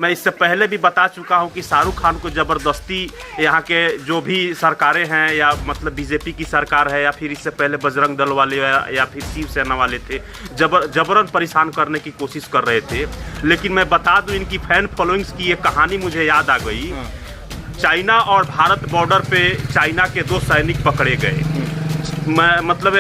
मैं इससे पहले भी बता चुका हूं कि शाहरुख खान को ज़बरदस्ती यहाँ के जो भी सरकारें हैं या मतलब बीजेपी की सरकार है या फिर इससे पहले बजरंग दल वाले या फिर शिवसेना वाले थे, जबरन परेशान करने की कोशिश कर रहे थे। लेकिन मैं बता दूं इनकी फैन फॉलोइंग्स की एक कहानी मुझे याद आ गई। चाइना और भारत बॉर्डर पे चाइना के 2 सैनिक पकड़े गए। मतलब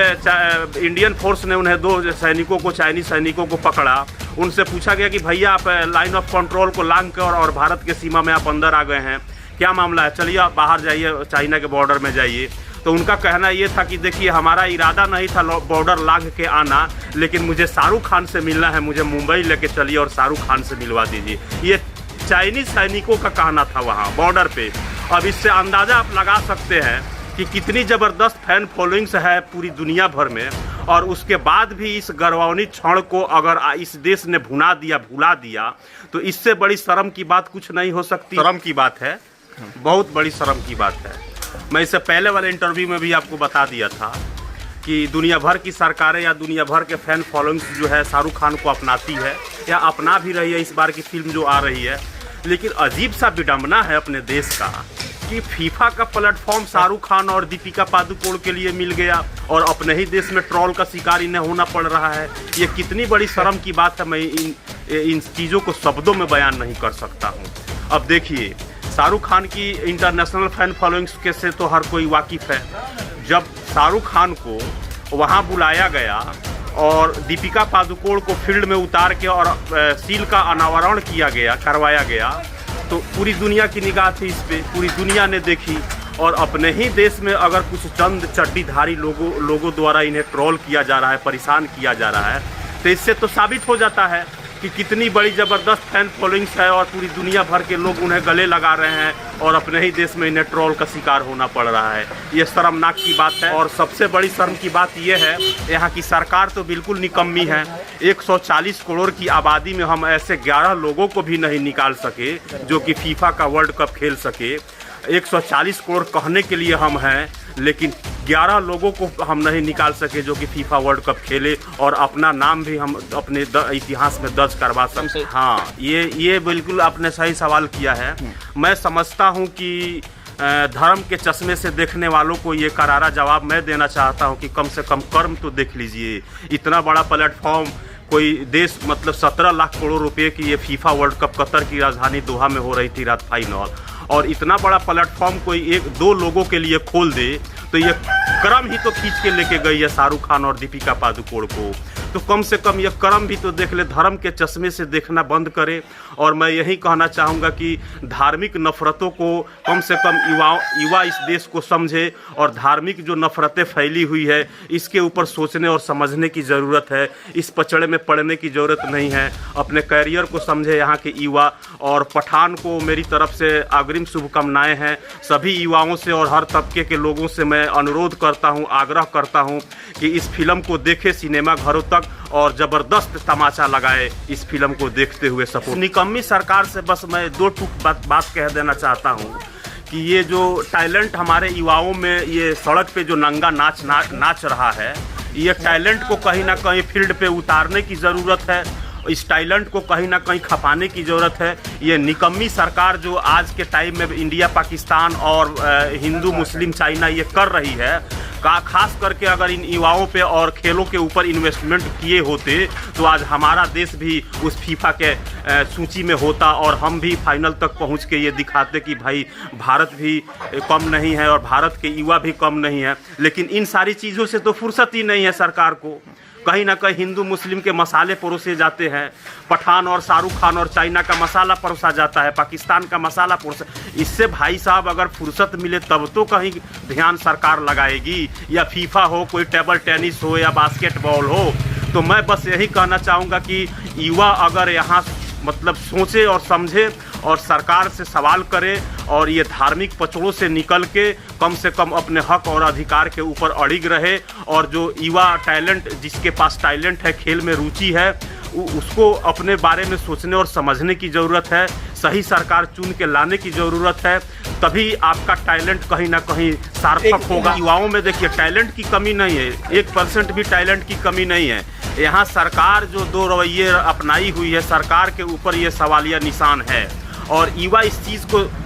इंडियन फोर्स ने उन्हें 2 सैनिकों को, चाइनीज सैनिकों को पकड़ा। उनसे पूछा गया कि भैया आप लाइन ऑफ कंट्रोल को लांघ कर और भारत के सीमा में आप अंदर आ गए हैं, क्या मामला है, चलिए आप बाहर जाइए, चाइना के बॉर्डर में जाइए। तो उनका कहना ये था कि देखिए हमारा इरादा नहीं था बॉर्डर लांघ के आना, लेकिन मुझे शाहरुख खान से मिलना है, मुझे मुंबई लेके चलिए और शाहरुख खान से मिलवा दीजिए। ये चाइनीज सैनिकों का कहना था वहाँ बॉर्डर पे। अब इससे अंदाज़ा आप लगा सकते हैं कि कितनी ज़बरदस्त फैन फॉलोइंग्स है पूरी दुनिया भर में, और उसके बाद भी इस गौरवान्वित क्षण को अगर इस देश ने भुला दिया तो इससे बड़ी शर्म की बात कुछ नहीं हो सकती। शर्म की बात है, बहुत बड़ी शर्म की बात है। मैं इससे पहले वाले इंटरव्यू में भी आपको बता दिया था कि दुनिया भर की सरकारें या दुनिया भर के फैन फॉलोइंग्स जो है शाहरुख खान को अपनाती है या अपना भी रही है इस बार की फिल्म जो आ रही है। लेकिन अजीब सा विडंबना है अपने देश का कि फीफा का प्लेटफॉर्म शाहरुख खान और दीपिका पादुकोण के लिए मिल गया और अपने ही देश में ट्रोल का शिकार इन्हें होना पड़ रहा है। ये कितनी बड़ी शर्म की बात है, मैं इन चीज़ों को शब्दों में बयान नहीं कर सकता हूँ। अब देखिए शाहरुख खान की इंटरनेशनल फैन फॉलोइंग्स के से तो हर कोई वाकिफ़ है। जब शाहरुख खान को वहाँ बुलाया गया और दीपिका पादुकोण को फील्ड में उतार के और सील का अनावरण करवाया गया तो पूरी दुनिया की निगाह थी इस पे, पूरी दुनिया ने देखी। और अपने ही देश में अगर कुछ चंद चड्डीधारी लोगों द्वारा इन्हें ट्रोल किया जा रहा है, परेशान किया जा रहा है, तो इससे तो साबित हो जाता है कि कितनी बड़ी ज़बरदस्त फैन फॉलोइंग्स है और पूरी दुनिया भर के लोग उन्हें गले लगा रहे हैं और अपने ही देश में इन्हें ट्रोल का शिकार होना पड़ रहा है। ये शर्मनाक की बात है। और सबसे बड़ी शर्म की बात ये है, यहाँ की सरकार तो बिल्कुल निकम्मी है। 140 करोड़ की आबादी में हम ऐसे 11 लोगों को भी नहीं निकाल सके जो कि फीफा का वर्ल्ड कप खेल सके। 140 करोड़ कहने के लिए हम हैं, लेकिन 11 लोगों को हम नहीं निकाल सके जो कि फीफा वर्ल्ड कप खेले और अपना नाम भी हम अपने इतिहास में दर्ज करवा सकते। हाँ, ये बिल्कुल आपने सही सवाल किया है। मैं समझता हूँ कि धर्म के चश्मे से देखने वालों को ये करारा जवाब मैं देना चाहता हूँ कि कम से कम कर्म तो देख लीजिए। इतना बड़ा प्लेटफॉर्म कोई देश, मतलब 17 लाख करोड़ रुपए की ये फीफा वर्ल्ड कप कतर की राजधानी दोहा में हो रही थी रात फाइनल, और इतना बड़ा प्लेटफॉर्म कोई 1-2 लोगों के लिए खोल दे तो ये क्रम ही तो खींच के लेके गई है शाहरुख खान और दीपिका पादुकोण को। तो कम से कम ये क्रम भी तो देख ले, धर्म के चश्मे से देखना बंद करे। और मैं यही कहना चाहूँगा कि धार्मिक नफ़रतों को कम से कम युवा इस देश को समझे और धार्मिक जो नफ़रतें फैली हुई है इसके ऊपर सोचने और समझने की ज़रूरत है। इस पचड़े में पड़ने की ज़रूरत नहीं है। अपने कैरियर को समझे यहाँ के युवा। और पठान को मेरी तरफ से अग्रिम शुभकामनाएँ हैं। सभी युवाओं से और हर तबके के लोगों से मैं अनुरोध करता हूँ, आग्रह करता हूँ कि इस फिल्म को देखे सिनेमा घरों तक और ज़बरदस्त तमाचा लगाए इस फिल्म को देखते हुए। सपोर्ट निकम्मी सरकार से बस मैं 2 टूक बात कह देना चाहता हूँ कि ये जो टैलेंट हमारे युवाओं में ये सड़क पे जो नंगा नाच रहा है, ये टैलेंट को कहीं ना कहीं फील्ड पे उतारने की ज़रूरत है। इस टैलेंट को कहीं ना कहीं खपाने की ज़रूरत है। ये निकम्मी सरकार जो आज के टाइम में इंडिया पाकिस्तान और हिंदू मुस्लिम चाइना ये कर रही है, खास करके अगर इन युवाओं पे और खेलों के ऊपर इन्वेस्टमेंट किए होते तो आज हमारा देश भी उस फीफा के सूची में होता और हम भी फाइनल तक पहुंच के ये दिखाते कि भाई भारत भी कम नहीं है और भारत के युवा भी कम नहीं है। लेकिन इन सारी चीज़ों से तो फुर्सत ही नहीं है सरकार को। कहीं ना कहीं हिंदू मुस्लिम के मसाले परोसे जाते हैं, पठान और शाहरुख खान और चाइना का मसाला परोसा जाता है, पाकिस्तान का मसाला परोसा। इससे भाई साहब अगर फुर्सत मिले तब तो कहीं ध्यान सरकार लगाएगी, या फीफा हो, कोई टेबल टेनिस हो या बास्केटबॉल हो। तो मैं बस यही कहना चाहूँगा कि युवा अगर यहाँ मतलब सोचे और समझे और सरकार से सवाल करे और ये धार्मिक पचड़ों से निकल के कम से कम अपने हक और अधिकार के ऊपर अड़िग रहे। और जो युवा टैलेंट, जिसके पास टैलेंट है, खेल में रुचि है, उसको अपने बारे में सोचने और समझने की ज़रूरत है। सही सरकार चुन के लाने की ज़रूरत है, तभी आपका टैलेंट कहीं ना कहीं सार्थक होगा। युवाओं में देखिए टैलेंट की कमी नहीं है, 1% भी टैलेंट की कमी नहीं है। यहाँ सरकार जो दो रवैये अपनाई हुई है, सरकार के ऊपर ये सवालिया निशान है और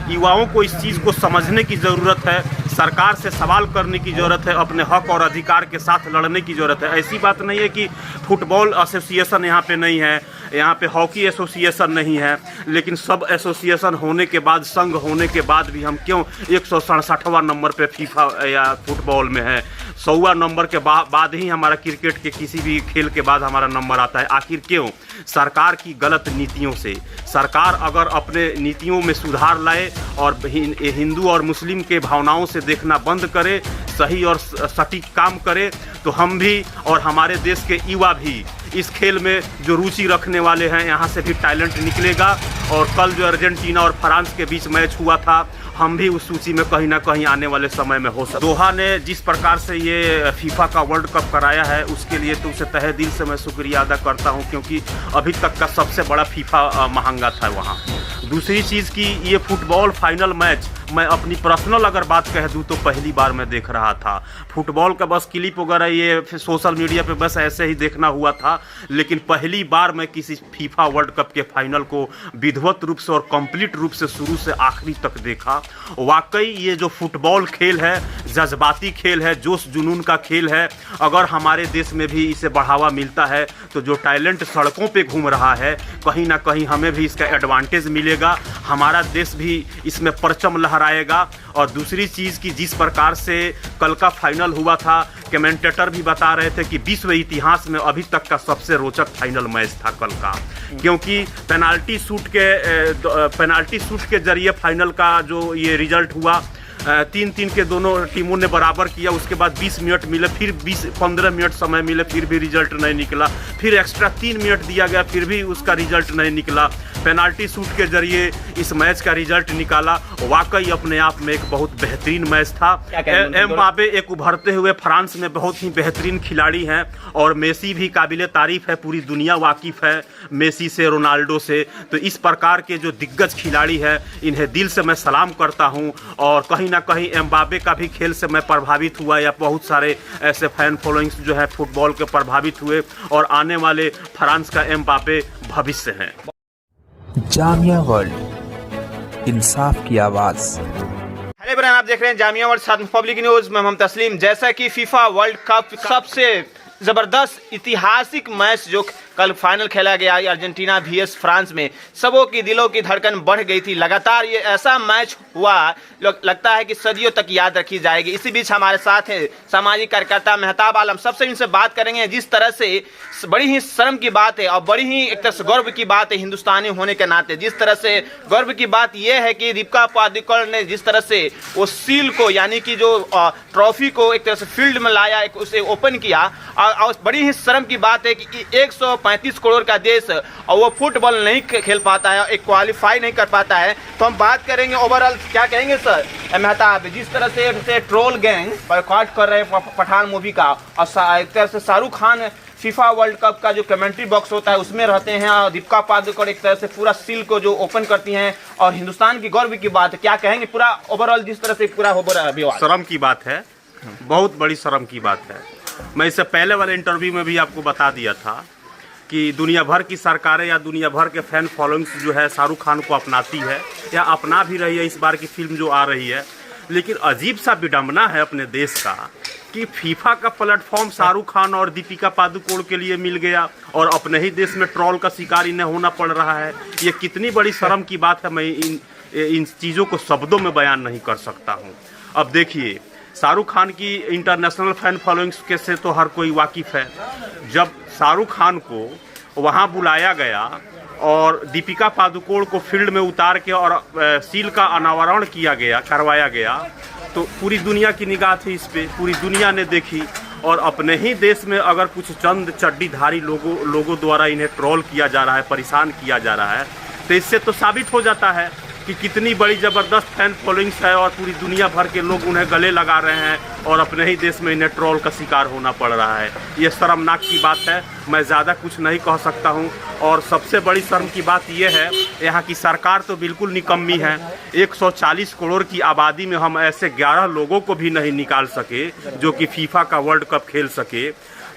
युवाओं को इस चीज़ को समझने की ज़रूरत है। सरकार से सवाल करने की ज़रूरत है, अपने हक और अधिकार के साथ लड़ने की ज़रूरत है। ऐसी बात नहीं है कि फुटबॉल एसोसिएशन यहाँ पे नहीं है, यहाँ पे हॉकी एसोसिएशन नहीं है, लेकिन सब एसोसिएशन होने के बाद, संघ होने के बाद भी हम क्यों 167वां नंबर पे फीफा या फुटबॉल में है। 100वां नंबर के बाद ही हमारा क्रिकेट के किसी भी खेल के बाद हमारा नंबर आता है। आखिर क्यों? सरकार की गलत नीतियों से। सरकार अगर अपने नीतियों में सुधार लाए और हिंदू और मुस्लिम के भावनाओं से देखना बंद करे, सही और सटीक काम करे, तो हम भी और हमारे देश के युवा भी इस खेल में जो रुचि रखने वाले हैं, यहाँ से भी टैलेंट निकलेगा। और कल जो अर्जेंटीना और फ्रांस के बीच मैच हुआ था, हम भी उस सूची में कहीं ना कहीं आने वाले समय में हो सकते। दोहा ने जिस प्रकार से ये फीफा का वर्ल्ड कप कराया है, उसके लिए तो उसे तहे दिल से मैं शुक्रिया अदा करता हूँ, क्योंकि अभी तक का सबसे बड़ा फीफा महंगा था वहाँ। दूसरी चीज़ की ये फुटबॉल फाइनल मैच, मैं अपनी पर्सनल अगर बात कह दूँ तो पहली बार मैं देख रहा था। फुटबॉल का बस क्लिप वगैरह ये सोशल मीडिया पे बस ऐसे ही देखना हुआ था, लेकिन पहली बार मैं किसी फीफा वर्ल्ड कप के फाइनल को विधिवत रूप से और कंप्लीट रूप से शुरू से आखिरी तक देखा। वाकई ये जो फुटबॉल खेल है, जज्बाती खेल है, जोश जुनून का खेल है। अगर हमारे देश में भी इसे बढ़ावा मिलता है तो जो टैलेंट सड़कों पे घूम रहा है, कहीं ना कहीं हमें भी इसका एडवांटेज मिलेगा, हमारा देश भी इसमें परचम लहराएगा। और दूसरी चीज़ की जिस प्रकार से कल का फाइनल हुआ था, कमेंटेटर भी बता रहे थे कि विश्व इतिहास में अभी तक का सबसे रोचक फाइनल मैच था कल का, क्योंकि पेनाल्टी शूट के जरिए फाइनल का जो ये रिजल्ट हुआ, 3-3 के दोनों टीमों ने बराबर किया। उसके बाद 20 मिनट मिले, फिर 15 मिनट समय मिले, फिर भी रिजल्ट नहीं निकला। फिर एक्स्ट्रा 3 मिनट दिया गया, फिर भी उसका रिजल्ट नहीं निकला। पेनाल्टी शूट के जरिए इस मैच का रिजल्ट निकाला। वाकई अपने आप में एक बहुत बेहतरीन मैच था। एम्बापे एक उभरते हुए फ्रांस में बहुत ही बेहतरीन खिलाड़ी हैं और मेसी भी काबिले तारीफ है, पूरी दुनिया वाकिफ़ है मेसी से, रोनाल्डो से। तो इस प्रकार के जो दिग्गज खिलाड़ी हैं, इन्हें दिल से मैं सलाम करता हूं। और कहीं ना कहीं एम्बापे का भी खेल से मैं प्रभावित हुआ, या बहुत सारे ऐसे फैन फॉलोइंग्स जो है फुटबॉल के प्रभावित हुए, और आने वाले फ्रांस का एम्बापे भविष्य हैं। जामिया वर्ल्ड, इंसाफ की आवाज़। हेलो ब्रांड, आप देख रहे हैं जामिया वर्ल्ड साथ पब्लिक न्यूज़ में हम तस्लीम। जैसा कि फीफा वर्ल्ड कप सबसे ज़बरदस्त ऐतिहासिक मैच जो कल फाइनल खेला गया अर्जेंटीना vs फ्रांस में, सबों की दिलों की धड़कन बढ़ गई थी। लगातार ये ऐसा मैच हुआ, लगता है कि सदियों तक याद रखी जाएगी। इसी बीच हमारे साथ है सामाजिक कार्यकर्ता मेहताब आलम। सबसे इनसे बात करेंगे जिस तरह से बड़ी ही शर्म की बात है और बड़ी ही एक तरह से गर्व की बात है हिंदुस्तानी होने के नाते। जिस तरह से गर्व की बात यह है कि दीपिका पादुकोण ने जिस तरह से वो सील को, यानी कि जो ट्रॉफी को एक तरह से फील्ड में लाया, उसे ओपन किया। और बड़ी ही शर्म की बात है कि 135 करोड़ का देश और वो फुटबॉल नहीं खेल पाता है, एक क्वालिफाई नहीं कर पाता है। तो हम बात करेंगे ओवरऑल, क्या कहेंगे सर मेहताब, जिस तरह से ट्रोल गैंग बॉयकॉट कर रहे हैं पठान मूवी का, और एक तरह से Shahrukh Khan FIFA world cup का जो कमेंट्री बॉक्स होता है उसमें रहते हैं, और दीपिका पादुकोण एक तरह से पूरा सील को जो ओपन करती हैं, और हिंदुस्तान की गौरव की बात है। क्या कहेंगे पूरा ओवरऑल जिस तरह से पूरा हो रहा है? शर्म की बात है, बहुत बड़ी शर्म की बात है। मैं इससे पहले वाले इंटरव्यू में भी आपको बता दिया था कि दुनिया भर की सरकारें या दुनिया भर के फैन फॉलोइंग्स जो है शाहरुख खान को अपनाती है या अपना भी रही है इस बार की फिल्म जो आ रही है। लेकिन अजीब सा विडंबना है अपने देश का कि फीफा का प्लेटफॉर्म शाहरुख खान और दीपिका पादुकोण के लिए मिल गया और अपने ही देश में ट्रोल का शिकार इन्हें होना पड़ रहा है। ये कितनी बड़ी शर्म की बात है, मैं इन चीज़ों को शब्दों में बयान नहीं कर सकता हूँ। अब देखिए, शाहरुख खान की इंटरनेशनल फैन फॉलोइंग्स के से तो हर कोई वाकिफ़ है। जब शाहरुख खान को वहाँ बुलाया गया और दीपिका पादुकोण को फील्ड में उतार के और सील का अनावरण करवाया गया, तो पूरी दुनिया की निगाह थी इस पे, पूरी दुनिया ने देखी। और अपने ही देश में अगर कुछ चंद चड्डीधारी लोगों द्वारा इन्हें ट्रोल किया जा रहा है, परेशान किया जा रहा है, तो इससे तो साबित हो जाता है कि कितनी बड़ी ज़बरदस्त फैन फॉलोइंग्स है और पूरी दुनिया भर के लोग उन्हें गले लगा रहे हैं और अपने ही देश में इन्हें ट्रोल का शिकार होना पड़ रहा है। ये शर्मनाक की बात है, मैं ज़्यादा कुछ नहीं कह सकता हूँ। और सबसे बड़ी शर्म की बात यह है, यहाँ की सरकार तो बिल्कुल निकम्मी है। 140 करोड़ की आबादी में हम ऐसे 11 लोगों को भी नहीं निकाल सके जो कि फीफा का वर्ल्ड कप खेल सके।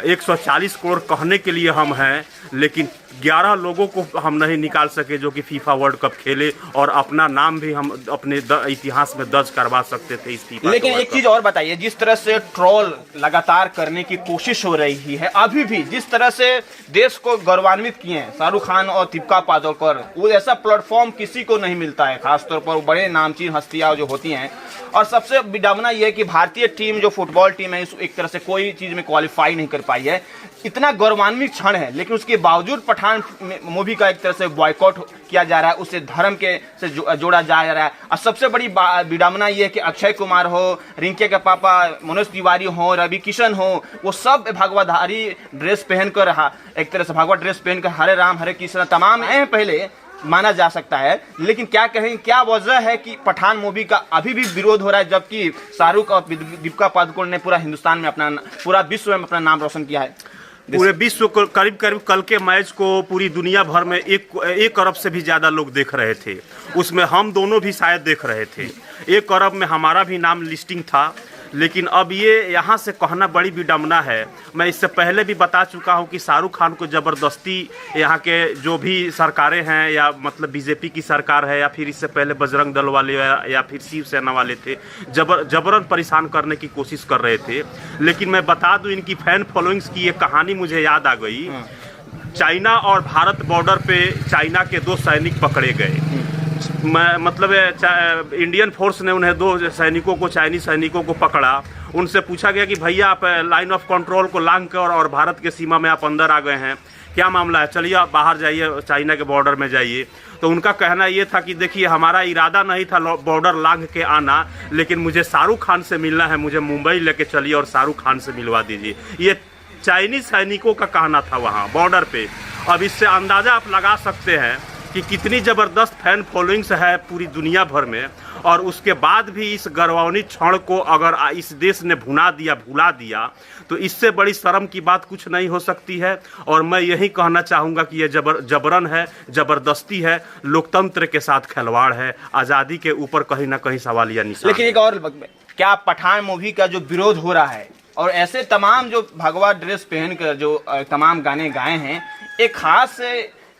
140 करोड़ कहने के लिए हम हैं, लेकिन 11 लोगों को हम नहीं निकाल सके जो कि फीफा वर्ल्ड कप खेले और अपना नाम भी हम अपने इतिहास में दर्ज करवा सकते थे इस फीफा। लेकिन एक चीज और बताइए, जिस तरह से ट्रोल लगातार करने की कोशिश हो रही है, अभी भी जिस तरह से देश को गौरवान्वित किए हैं शाहरुख खान और दीपिका पादुकोण, वो ऐसा प्लेटफॉर्म किसी को नहीं मिलता है, खासतौर पर बड़े नामचीन हस्तियां जो होती हैं। और सबसे विडंबना यह है कि भारतीय टीम जो फुटबॉल टीम है एक तरह से कोई चीज में क्वालिफाई नहीं कर पाई है। इतना गौरवान्वित क्षण है, लेकिन उसके बावजूद पठान मूवी का एक तरह से बॉयकॉट किया जा रहा है, उसे धर्म के से जोड़ा जा रहा है। और सबसे बड़ी विडंबना यह है कि अक्षय कुमार हो, रिंकी के पापा मनोज तिवारी हो, रवि किशन हो, वो सब भगवाधारी ड्रेस पहनकर, एक तरह से भगवा ड्रेस पहनकर हरे राम हरे कृष्ण तमाम आए पहले माना जा सकता है। लेकिन क्या कहें, क्या वजह है कि पठान मूवी का अभी भी विरोध हो रहा है, जबकि शाहरुख और दीपिका पादुकोण ने पूरा हिंदुस्तान में पूरा विश्व में अपना नाम रोशन किया है। पूरे विश्व को करीब कल के मैच को पूरी दुनिया भर में 1 अरब से भी ज़्यादा लोग देख रहे थे, उसमें हम दोनों भी शायद देख रहे थे। 1 अरब में हमारा भी नाम लिस्टिंग था। लेकिन अब ये यहाँ से कहना बड़ी विडंबना है। मैं इससे पहले भी बता चुका हूँ कि शाहरुख खान को ज़बरदस्ती यहाँ के जो भी सरकारें हैं, या मतलब बीजेपी की सरकार है, या फिर इससे पहले बजरंग दल वाले या फिर शिवसेना वाले थे, जबरन परेशान करने की कोशिश कर रहे थे। लेकिन मैं बता दूँ, इनकी फैन फॉलोइंग्स की ये कहानी मुझे याद आ गई। चाइना और भारत बॉर्डर पे चाइना के 2 सैनिक पकड़े गए। मतलब इंडियन फोर्स ने उन्हें 2 सैनिकों को, चाइनीज सैनिकों को पकड़ा। उनसे पूछा गया कि भैया आप लाइन ऑफ कंट्रोल को लांघ कर और भारत के सीमा में आप अंदर आ गए हैं, क्या मामला है, चलिए आप बाहर जाइए, चाइना के बॉर्डर में जाइए। तो उनका कहना ये था कि देखिए हमारा इरादा नहीं था बॉर्डर लांघ के आना, लेकिन मुझे शाहरुख खान से मिलना है, मुझे मुंबई लेके चलिए और शाहरुख खान से मिलवा दीजिए। ये चाइनीज सैनिकों का कहना था वहाँ बॉर्डर पे। अब इससे अंदाज़ा आप लगा सकते हैं कि कितनी ज़बरदस्त फैन फॉलोइंग्स है पूरी दुनिया भर में। और उसके बाद भी इस गौरवान्वित क्षण को अगर इस देश ने भुला दिया तो इससे बड़ी शर्म की बात कुछ नहीं हो सकती है। और मैं यही कहना चाहूँगा कि ये जबरन है, ज़बरदस्ती है, लोकतंत्र के साथ खिलवाड़ है, आज़ादी के ऊपर कहीं ना कहीं सवालिया निशान। लेकिन एक और, क्या पठान मूवी का जो विरोध हो रहा है और ऐसे तमाम जो भगवा ड्रेस पहनकर जो तमाम गाने गाए हैं, एक खास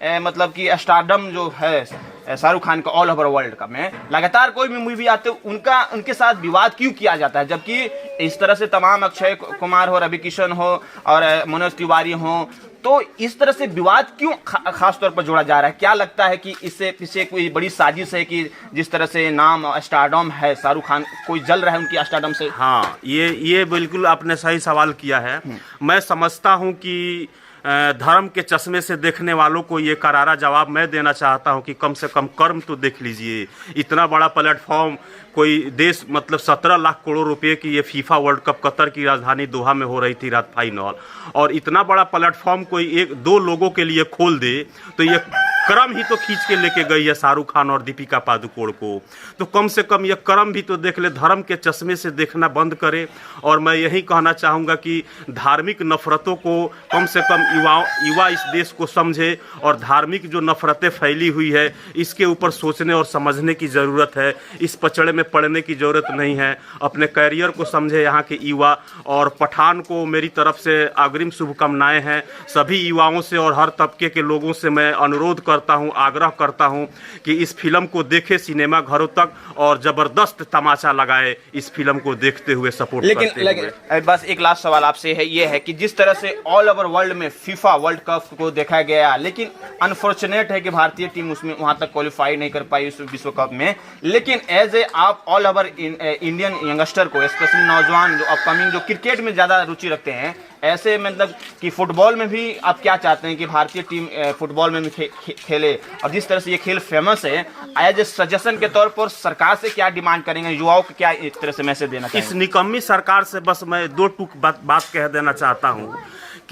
मतलब कि स्टारडम जो है शाहरुख खान का ऑल ओवर वर्ल्ड का में लगातार कोई भी मूवी आते उनके साथ विवाद क्यों किया जाता है, जबकि इस तरह से तमाम अक्षय कुमार हो, रवि किशन हो और मनोज तिवारी हो, तो इस तरह से विवाद क्यों खास तौर पर जोड़ा जा रहा है? क्या लगता है कि इससे पीछे कोई बड़ी साजिश है कि जिस तरह से नाम स्टारडम है शाहरुख खान, कोई जल रहा है उनकी स्टारडम से? हाँ, ये बिल्कुल आपने सही सवाल किया है। मैं समझता हूँ कि धर्म के चश्मे से देखने वालों को ये करारा जवाब मैं देना चाहता हूँ कि कम से कम कर्म तो देख लीजिए। इतना बड़ा प्लेटफॉर्म कोई देश, मतलब 17 लाख करोड़ रुपए की ये फीफा वर्ल्ड कप कतर की राजधानी दोहा में हो रही थी रात फाइनल, और इतना बड़ा प्लेटफॉर्म कोई 1-2 लोगों के लिए खोल दे तो ये क्रम ही तो खींच के लेके गई है शाहरुख खान और दीपिका पादुकोण को। तो कम से कम ये क्रम भी तो देख ले, धर्म के चश्मे से देखना बंद करे। और मैं यही कहना चाहूँगा कि धार्मिक नफरतों को कम से कम युवा इस देश को समझे, और धार्मिक जो नफरतें फैली हुई है इसके ऊपर सोचने और समझने की ज़रूरत है। इस पचड़े में पड़ने की ज़रूरत नहीं है। अपने कैरियर को समझे यहाँ के युवा। और पठान को मेरी तरफ से अग्रिम शुभकामनाएं हैं। सभी युवाओं से और हर तबके के लोगों से मैं अनुरोध करता हूँ, आग्रह करता हूँ कि इस फिल्म को देखे सिनेमा घरों तक और ज़बरदस्त तमाचा लगाए इस फिल्म को देखते हुए, सपोर्ट करते हुए। बस एक लास्ट सवाल आपसे है, ये है कि जिस तरह से ऑल ओवर वर्ल्ड में फीफा वर्ल्ड कप को देखा गया, लेकिन अनफॉर्चुनेट है कि भारतीय टीम उसमें वहां तक क्वालिफाई नहीं कर पाई उस विश्व कप में। लेकिन एज ए आप ऑल ओवर इंडियन यंगस्टर को, स्पेशली नौजवान जो अपकमिंग जो क्रिकेट में ज़्यादा रुचि रखते हैं, ऐसे मतलब कि फुटबॉल में भी आप क्या चाहते हैं कि भारतीय टीम फुटबॉल में भी खेले, और जिस तरह से ये खेल फेमस है, एज ए सजेशन के तौर पर सरकार से क्या डिमांड करेंगे, युवाओं को क्या एक तरह से मैसेज देना चाहिए? इस निकम्मी सरकार से बस मैं 2 टूक बात कह देना चाहता हूँ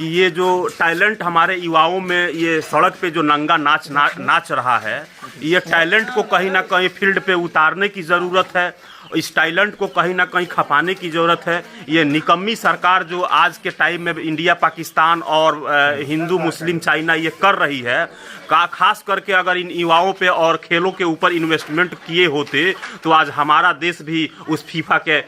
कि ये जो टैलेंट हमारे युवाओं में ये सड़क पे जो नंगा नाच रहा है, ये टैलेंट को कहीं ना कहीं फील्ड पे उतारने की ज़रूरत है। इस टैलेंट को कहीं ना कहीं खपाने की ज़रूरत है। ये निकम्मी सरकार जो आज के टाइम में इंडिया पाकिस्तान और हिंदू मुस्लिम चाइना ये कर रही है, खास करके अगर इन युवाओं पे और खेलों के ऊपर इन्वेस्टमेंट किए होते तो आज हमारा देश भी उस फीफा के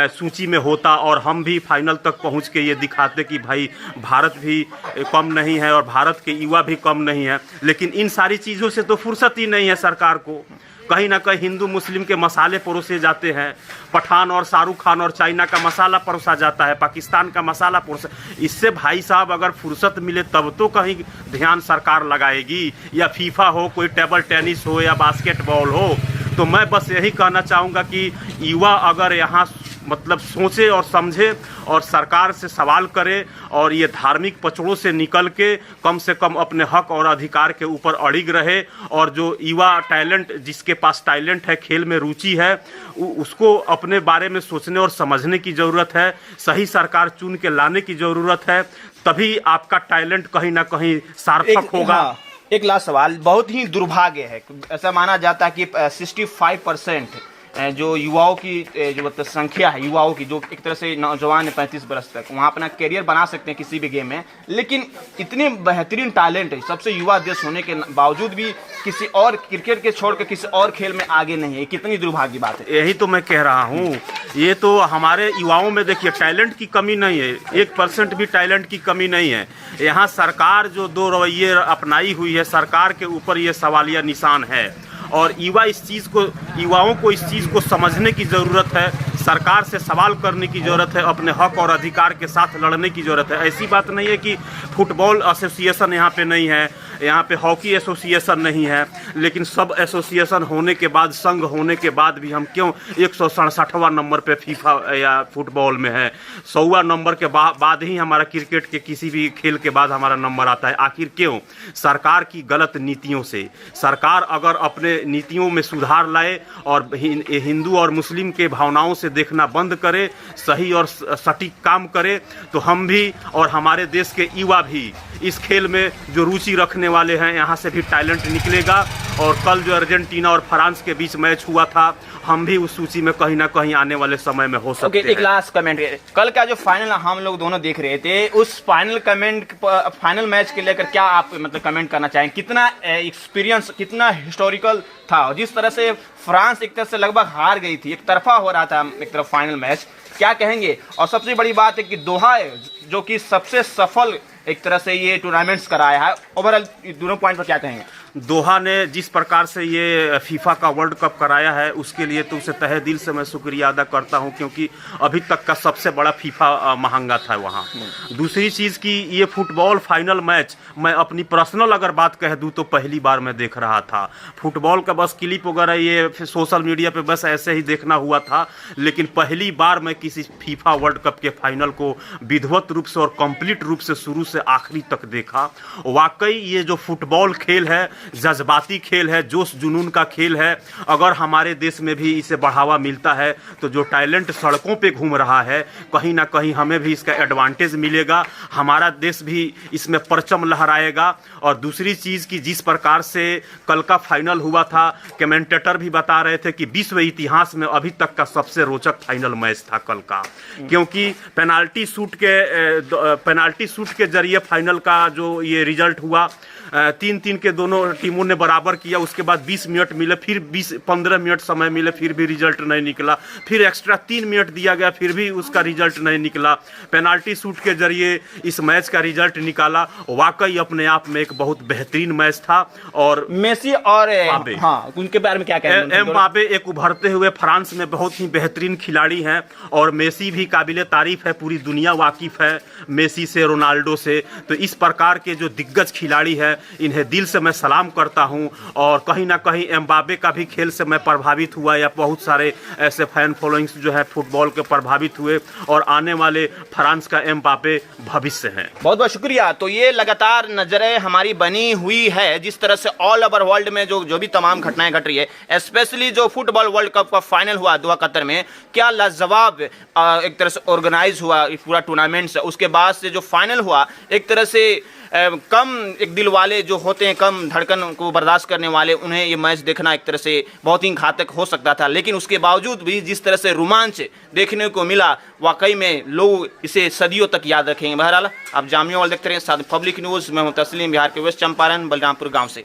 सूची में होता और हम भी फाइनल तक पहुंच के ये दिखाते कि भाई भारत भी कम नहीं है और भारत के युवा भी कम नहीं है। लेकिन इन सारी चीज़ों से तो फुर्सत ही नहीं है सरकार को। कहीं ना कहीं हिंदू मुस्लिम के मसाले परोसे जाते हैं, पठान और शाहरुख खान और चाइना का मसाला परोसा जाता है, पाकिस्तान का मसाला परोसा। इससे भाई साहब अगर फुर्सत मिले तब तो कहीं ध्यान सरकार लगाएगी, या फीफा हो, कोई टेबल टेनिस हो या बास्केटबॉल हो। तो मैं बस यही कहना चाहूँगा कि युवा अगर यहाँ मतलब सोचे और समझे और सरकार से सवाल करे और ये धार्मिक पचड़ों से निकल के कम से कम अपने हक और अधिकार के ऊपर अड़िग रहे, और जो युवा टैलेंट, जिसके पास टैलेंट है, खेल में रुचि है, उसको अपने बारे में सोचने और समझने की ज़रूरत है। सही सरकार चुन के लाने की ज़रूरत है, तभी आपका टैलेंट कहीं ना कहीं सार्थक होगा। एक लास्ट सवाल, बहुत ही दुर्भाग्य है, ऐसा माना जाता है कि 65% जो युवाओं की जो मतलब संख्या है, युवाओं की जो एक तरह से नौजवान है 35 वर्ष तक, वहाँ अपना करियर बना सकते हैं किसी भी गेम में, लेकिन इतने बेहतरीन टैलेंट है, सबसे युवा देश होने के बावजूद भी किसी और क्रिकेट के छोड़ कर किसी और खेल में आगे नहीं है। कितनी दुर्भाग्य बात है। यही तो मैं कह रहा हूँ, ये तो हमारे युवाओं में देखिए टैलेंट की कमी नहीं है, 1% भी टैलेंट की कमी नहीं है। यहाँ सरकार जो दो रवैये अपनाई हुई है, सरकार के ऊपर ये सवालिया निशान है, और युवाओं को इस चीज़ को समझने की ज़रूरत है, सरकार से सवाल करने की ज़रूरत है, अपने हक और अधिकार के साथ लड़ने की ज़रूरत है। ऐसी बात नहीं है कि फुटबॉल एसोसिएशन यहाँ पे नहीं है, यहाँ पे हॉकी एसोसिएशन नहीं है, लेकिन सब एसोसिएशन होने के बाद, संघ होने के बाद भी हम क्यों 167वां नंबर पे फीफा या फुटबॉल में है, 100वां नंबर के बाद ही हमारा क्रिकेट के किसी भी खेल के बाद हमारा नंबर आता है। आखिर क्यों? सरकार की गलत नीतियों से। सरकार अगर अपने नीतियों में सुधार लाए और हिंदू और मुस्लिम के भावनाओं से देखना बंद करे, सही और सटीक काम करे, तो हम भी और हमारे देश के युवा भी इस खेल में जो रुचि रखने वाले हैं, यहाँ से भी टैलेंट निकलेगा। और कल जो अर्जेंटीना और फ्रांस के बीच मैच हुआ था, हम भी उस सूची में कहीं ना कहीं आने वाले समय में हो सकते हैं। एक लास्ट कमेंट, कल का जो फाइनल हम लोग दोनों देख रहे थे, उस फाइनल मैच के लेकर क्या आप मतलब कमेंट करना चाहेंगे? कितना एक्सपीरियंस, कितना हिस्टोरिकल था? जिस तरह से फ्रांस एक तरह से लगभग हार गई थी, एक तरफा हो रहा था एक तरफ फाइनल मैच, क्या कहेंगे? और सबसे बड़ी बात है कि दोहा जो कि सबसे सफल एक तरह से ये टूर्नामेंट्स कराया है, ओवरऑल दोनों पॉइंट पर क्या कहेंगे? दोहा ने जिस प्रकार से ये फीफा का वर्ल्ड कप कराया है, उसके लिए तो उसे तहे दिल से मैं शुक्रिया अदा करता हूं, क्योंकि अभी तक का सबसे बड़ा फीफा महंगा था वहां। दूसरी चीज़ कि ये फुटबॉल फाइनल मैच मैं अपनी पर्सनल अगर बात कह दूं तो पहली बार मैं देख रहा था। फुटबॉल का बस क्लिप वगैरह ये सोशल मीडिया पे बस ऐसे ही देखना हुआ था, लेकिन पहली बार मैं किसी फीफा वर्ल्ड कप के फाइनल को विधिवत रूप से और कंप्लीट रूप से शुरू से आखिरी तक देखा। वाकई ये जो फुटबॉल खेल है, जज्बाती खेल है, जोश जुनून का खेल है। अगर हमारे देश में भी इसे बढ़ावा मिलता है तो जो टैलेंट सड़कों पे घूम रहा है, कहीं ना कहीं हमें भी इसका एडवांटेज मिलेगा, हमारा देश भी इसमें परचम लहराएगा। और दूसरी चीज़ कि जिस प्रकार से कल का फाइनल हुआ था, कमेंटेटर भी बता रहे थे कि विश्व इतिहास में अभी तक का सबसे रोचक फाइनल मैच था कल का, क्योंकि पेनाल्टी शूट के जरिए फाइनल का जो ये रिजल्ट हुआ, 3-3 के दोनों टीमों ने बराबर किया। उसके बाद 20 मिनट मिले, फिर 15 मिनट समय मिले, फिर भी रिजल्ट नहीं निकला। फिर एक्स्ट्रा 3 मिनट दिया गया, फिर भी उसका रिजल्ट नहीं निकला। पेनाल्टी शूट के जरिए इस मैच का रिजल्ट निकाला। वाकई अपने आप में एक बहुत बेहतरीन मैच था। और मेसी और हाँ, उनके बारे में क्या कहेंगे? एम्बापे एक उभरते हुए फ्रांस में बहुत ही बेहतरीन खिलाड़ी हैं, और मेसी भी काबिले तारीफ है, पूरी दुनिया वाकिफ है मेसी से, रोनाल्डो से। तो इस प्रकार के जो दिग्गज खिलाड़ी है, इन्हें दिल से मैं सलाम करता हूं। और कहीं ना कहीं एम्बापे का भी खेल से मैं प्रभावित हुआ, या बहुत सारे ऐसे फैन फॉलोइंग्स जो है फुटबॉल के प्रभावित हुए, और आने वाले फ्रांस का एम्बापे भविष्य है। बहुत बहुत शुक्रिया। तो ये लगातार नजरें हमारी बनी हुई है जिस तरह से ऑल ओवर वर्ल्ड में जो भी तमाम घटनाएं घट रही है, स्पेशली जो फुटबॉल वर्ल्ड कप का फाइनल हुआ दोहा कतर में, क्या लाजवाब एक तरह से ऑर्गेनाइज हुआ पूरा टूर्नामेंट से। उसके बाद से जो फाइनल हुआ, एक तरह से कम एक दिल वाले जो होते हैं, कम धड़कन को बर्दाश्त करने वाले, उन्हें ये मैच देखना एक तरह से बहुत ही घातक हो सकता था। लेकिन उसके बावजूद भी जिस तरह से रोमांच देखने को मिला, वाकई में लोग इसे सदियों तक याद रखेंगे। बहरहाल आप जामिया वर्ल्ड देखते रहे साथ पब्लिक न्यूज़। मैं हूं तस्लीम, बिहार के वेस्ट चंपारण बलरामपुर गांव से।